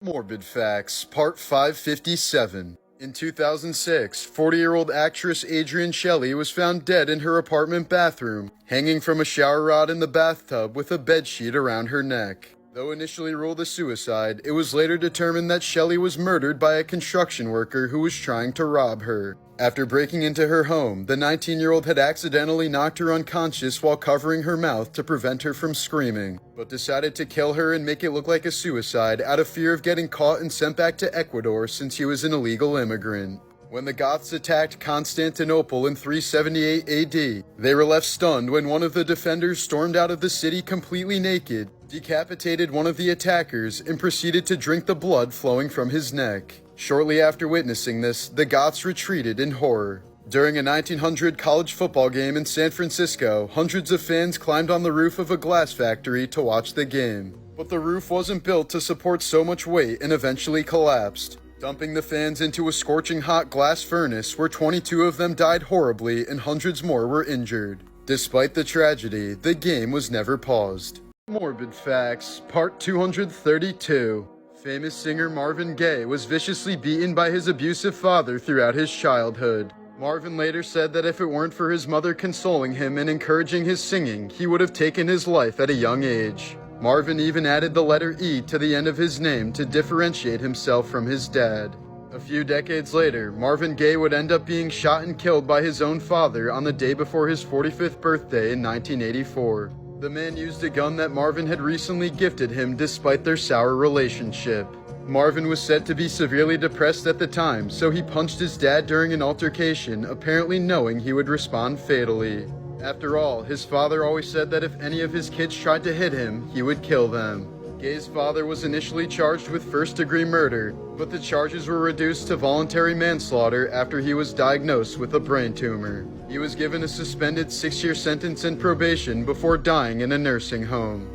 Morbid Facts, Part 557. In 2006, 40-year-old actress Adrienne Shelley was found dead in her apartment bathroom, hanging from a shower rod in the bathtub with a bedsheet around her neck. Though initially ruled a suicide, it was later determined that Shelley was murdered by a construction worker who was trying to rob her. After breaking into her home, the 19-year-old had accidentally knocked her unconscious while covering her mouth to prevent her from screaming, but decided to kill her and make it look like a suicide out of fear of getting caught and sent back to Ecuador since he was an illegal immigrant. When the Goths attacked Constantinople in 378 AD, they were left stunned when one of the defenders stormed out of the city completely naked, decapitated one of the attackers, and proceeded to drink the blood flowing from his neck. Shortly after witnessing this, the Goths retreated in horror. During a 1900 college football game in San Francisco, hundreds of fans climbed on the roof of a glass factory to watch the game. But the roof wasn't built to support so much weight and eventually collapsed, dumping the fans into a scorching hot glass furnace where 22 of them died horribly and hundreds more were injured. Despite the tragedy, the game was never paused. Morbid Facts, Part 232. Famous singer Marvin Gaye was viciously beaten by his abusive father throughout his childhood. Marvin later said that if it weren't for his mother consoling him and encouraging his singing, he would have taken his life at a young age. Marvin even added the letter E to the end of his name to differentiate himself from his dad. A few decades later, Marvin Gaye would end up being shot and killed by his own father on the day before his 45th birthday in 1984. The man used a gun that Marvin had recently gifted him despite their sour relationship. Marvin was said to be severely depressed at the time, so he punched his dad during an altercation, apparently knowing he would respond fatally. After all, his father always said that if any of his kids tried to hit him, he would kill them. Gaye's father was initially charged with first-degree murder, but the charges were reduced to voluntary manslaughter after he was diagnosed with a brain tumor. He was given a suspended 6-year sentence and probation before dying in a nursing home.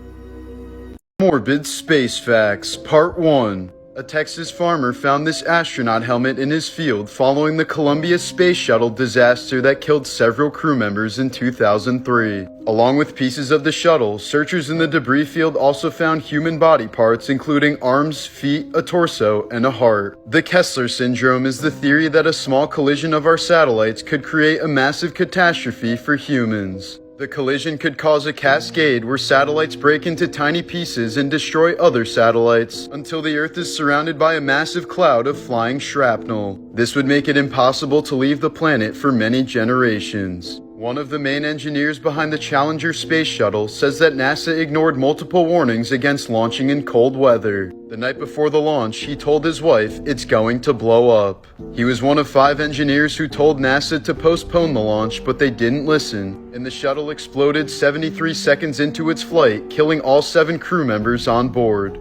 Morbid Space Facts, Part 1. A Texas farmer found this astronaut helmet in his field following the Columbia Space Shuttle disaster that killed several crew members in 2003. Along with pieces of the shuttle, searchers in the debris field also found human body parts including arms, feet, a torso, and a heart. The Kessler syndrome is the theory that a small collision of our satellites could create a massive catastrophe for humans. The collision could cause a cascade where satellites break into tiny pieces and destroy other satellites until the Earth is surrounded by a massive cloud of flying shrapnel. This would make it impossible to leave the planet for many generations. One of the main engineers behind the Challenger space shuttle says that NASA ignored multiple warnings against launching in cold weather. The night before the launch, he told his wife, "It's going to blow up." He was one of 5 engineers who told NASA to postpone the launch, but they didn't listen, and the shuttle exploded 73 seconds into its flight, killing all 7 crew members on board.